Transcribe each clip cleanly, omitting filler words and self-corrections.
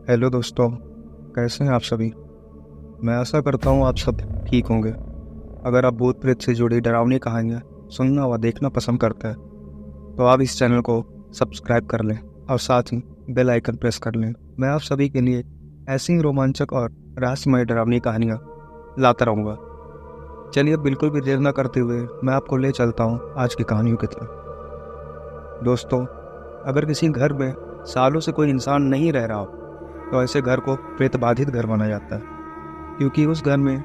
Hello दोस्तों, कैसे हैं आप सभी। मैं आशा करता हूँ आप सब ठीक होंगे। अगर आप भूत प्रेत से जुड़ी डरावनी कहानियाँ सुनना व देखना पसंद करते हैं तो आप इस चैनल को सब्सक्राइब कर लें और साथ ही बेल आइकन प्रेस कर लें। मैं आप सभी के लिए ऐसी ही रोमांचक और रहस्यमय डरावनी कहानियाँ लाता रहूँगा। चलिए बिल्कुल भी देर न करते हुए मैं आपको ले चलता हूँ आज की कहानियों की तरफ। दोस्तों, अगर किसी घर में सालों से कोई इंसान नहीं रह रहा हो तो ऐसे घर को प्रेत बाधित घर माना जाता है, क्योंकि उस घर में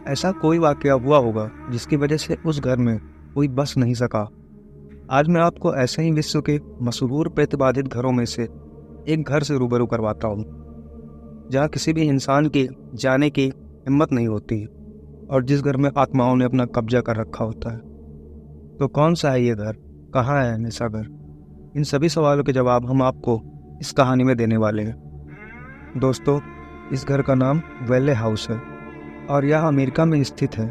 ऐसा कोई वाकया हुआ होगा जिसकी वजह से उस घर में कोई बस नहीं सका। आज मैं आपको ऐसे ही विश्व के मशहूर प्रेत बाधित घरों में से एक घर से रूबरू करवाता हूँ, जहाँ किसी भी इंसान के जाने की हिम्मत नहीं होती और जिस घर में आत्माओं ने अपना कब्जा कर रखा होता है। तो कौन सा है ये घर, कहाँ है ऐसा घर? इन सभी सवालों के जवाब हम आपको इस कहानी में देने वाले हैं। दोस्तों, इस घर का नाम वेले हाउस है और यह अमेरिका में स्थित है।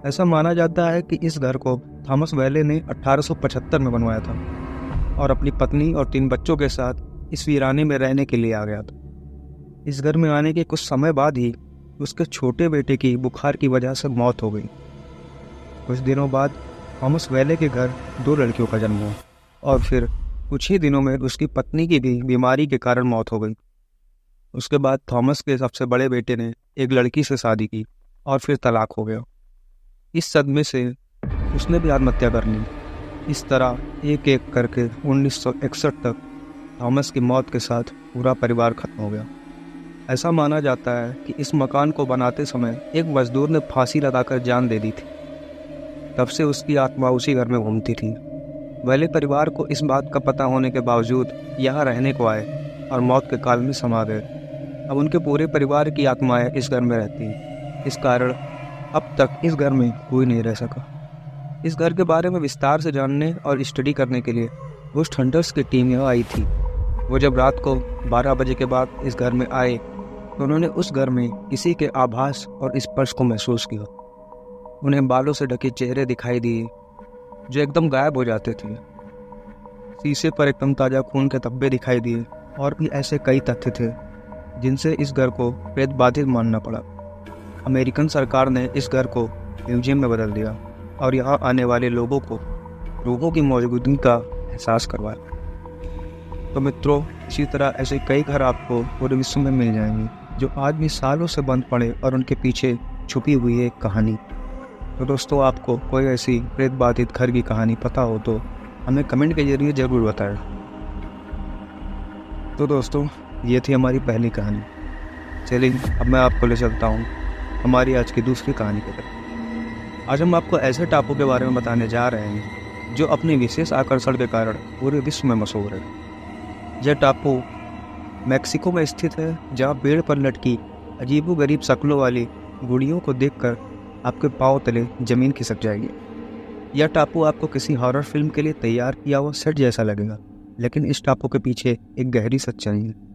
ऐसा माना जाता है कि इस घर को थॉमस वेले ने 1875 में बनवाया था और अपनी पत्नी और 3 बच्चों के साथ इस वीराने में रहने के लिए आ गया था। इस घर में आने के कुछ समय बाद ही उसके छोटे बेटे की बुखार की वजह से मौत हो गई। कुछ दिनों बाद थॉमस वेले के घर 2 लड़कियों का जन्म हुआ और फिर कुछ ही दिनों में उसकी पत्नी की भी बीमारी के कारण मौत हो गई। उसके बाद थॉमस के सबसे बड़े बेटे ने एक लड़की से शादी की और फिर तलाक हो गया। इस सदमे से उसने भी आत्महत्या कर ली। इस तरह एक एक करके 1961 तक थॉमस की मौत के साथ पूरा परिवार खत्म हो गया। ऐसा माना जाता है कि इस मकान को बनाते समय एक मजदूर ने फांसी लगाकर जान दे दी थी। तब से उसकी आत्मा उसी घर में घूमती थी। वेले परिवार को इस बात का पता होने के बावजूद यहाँ रहने को आए और मौत के काल में समा गए। अब उनके पूरे परिवार की आत्माएं इस घर में रहती हैं। इस कारण अब तक इस घर में कोई नहीं रह सका। इस घर के बारे में विस्तार से जानने और स्टडी करने के लिए घोस्ट हंटर्स की टीम यहाँ आई थी। वो जब रात को 12 बजे के बाद इस घर में आए तो उन्होंने उस घर में किसी के आभास और स्पर्श को महसूस किया। उन्हें बालों से ढके चेहरे दिखाई दिए जो एकदम गायब हो जाते थे। शीशे पर एकदम ताज़ा खून के धब्बे दिखाई दिए और भी ऐसे कई तथ्य थे जिनसे इस घर को प्रेत बाधित मानना पड़ा। अमेरिकन सरकार ने इस घर को म्यूजियम में बदल दिया और यहाँ आने वाले लोगों को रूहों की मौजूदगी का एहसास करवाया। तो मित्रों, इसी तरह ऐसे कई घर आपको पूरे विश्व में मिल जाएंगे जो आज भी सालों से बंद पड़े और उनके पीछे छुपी हुई है कहानी। तो दोस्तों, आपको कोई ऐसी प्रेत बाधित घर की कहानी पता हो तो हमें कमेंट के जरिए ज़रूर बताएं। तो दोस्तों, ये थी हमारी पहली कहानी। चलिए अब मैं आपको ले चलता हूँ हमारी आज की दूसरी कहानी की तरफ। आज हम आपको ऐसे टापू के बारे में बताने जा रहे हैं जो अपने विशेष आकर्षण के कारण पूरे विश्व में मशहूर है। यह टापू मैक्सिको में स्थित है, जहाँ पेड़ पर लटकी अजीबोगरीब शक्लों वाली गुड़ियों को देखकर आपके पाँव तले जमीन खिसक जाएगी। यह टापू आपको किसी हॉरर फिल्म के लिए तैयार किया हुआ सेट जैसा लगेगा, लेकिन इस टापू के पीछे एक गहरी सच्चाई है।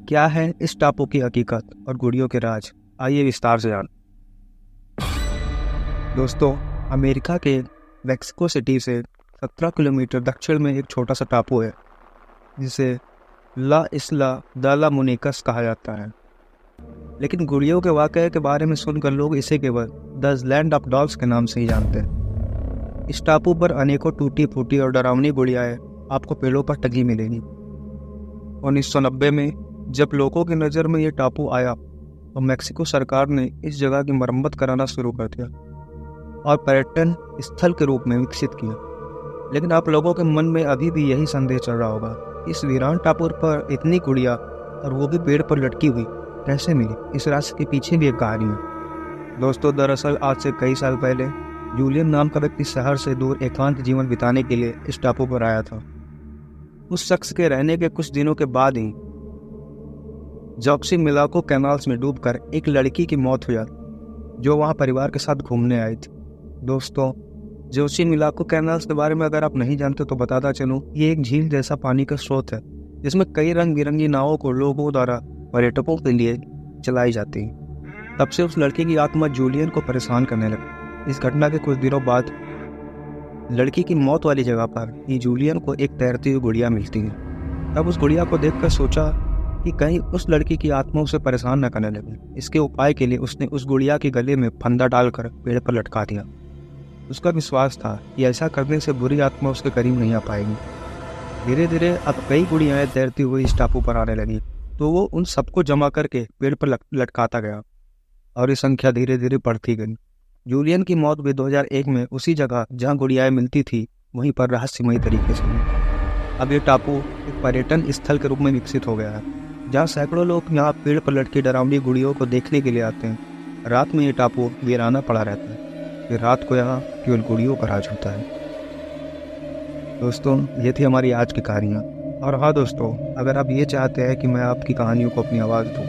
क्या है इस टापू की हकीकत और गुड़ियों के राज, आइए विस्तार से जान। दोस्तों, अमेरिका के मैक्सिको सिटी से 17 किलोमीटर दक्षिण में एक छोटा सा टापू है जिसे ला इस्ला द ला मुनिकस कहा जाता है। लेकिन गुड़ियों के वाकये के बारे में सुनकर लोग इसे केवल द लैंड ऑफ डॉल्स के नाम से ही जानते हैं। इस टापू पर अनेकों टूटी फूटी और डरावनी गुड़ियाएं आपको पेड़ों पर टंगी मिलेंगी। 1990 में जब लोगों की नज़र में ये टापू आया तो मैक्सिको सरकार ने इस जगह की मरम्मत कराना शुरू कर दिया और पर्यटन स्थल के रूप में विकसित किया। लेकिन आप लोगों के मन में अभी भी यही संदेह चल रहा होगा, इस वीरान टापू पर इतनी गुड़िया और वो भी पेड़ पर लटकी हुई कैसे मिली? इस रास्ते के पीछे भी एक कहानी है। दोस्तों, दरअसल आज से कई साल पहले जूलियन नाम का व्यक्ति शहर से दूर एकांत जीवन बिताने के लिए इस टापू पर आया था। उस शख्स के रहने के कुछ दिनों के बाद ही जॉक्सी मिलाको कैनाल्स में डूबकर एक लड़की की मौत हो जाती जो वहां परिवार के साथ घूमने आई थी। दोस्तों, जोशी मिलाको कैनाल्स के बारे में अगर आप नहीं जानते तो बताता चलूं, ये एक झील जैसा पानी का स्रोत है जिसमें कई रंग बिरंगी नावों को लोगों द्वारा पर्यटकों के लिए चलाई जाती है। तब से उस लड़की की आत्मा जूलियन को परेशान करने लगी। इस घटना के कुछ दिनों बाद लड़की की मौत वाली जगह पर ही जूलियन को एक तैरती हुई गुड़िया मिलती है। तब उस गुड़िया को देखकर सोचा कि कहीं उस लड़की की आत्मा उसे परेशान न करने लगे। इसके उपाय के लिए उसने उस गुड़िया के गले में फंदा डालकर पेड़ पर लटका दिया। उसका विश्वास था कि ऐसा करने से बुरी आत्मा उसके करीब नहीं आ पाएगी। धीरे धीरे अब कई गुड़ियाएं तैरती हुई इस टापू पर आने लगी, तो वो उन सबको जमा करके पेड़ पर लटकाता गया और ये संख्या धीरे धीरे बढ़ती गई। जूलियन की मौत भी 2001 में उसी जगह जहाँ गुड़ियाएं मिलती थी वहीं पर रहस्यमयी तरीके से हुई। अब ये टापू एक पर्यटन स्थल के रूप में विकसित हो गया है, जहाँ सैकड़ों लोग यहाँ पेड़ पर लटकी डरावनी गुड़ियों को देखने के लिए आते हैं। रात में ये टापू वीराना पड़ा रहता है, फिर रात को यहाँ केवल गुड़ियों का राज होता है। दोस्तों, ये थी हमारी आज की कहानियाँ। और हाँ दोस्तों, अगर आप ये चाहते हैं कि मैं आपकी कहानियों को अपनी आवाज़ दूँ,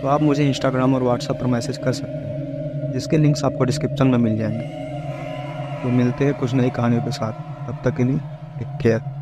तो आप मुझे इंस्टाग्राम और व्हाट्सएप पर मैसेज कर सकते हैं, जिसके लिंक्स आपको डिस्क्रिप्शन में मिल जाएंगे। तो मिलते हैं कुछ नई कहानियों के साथ, तब तक के लिए टेक केयर।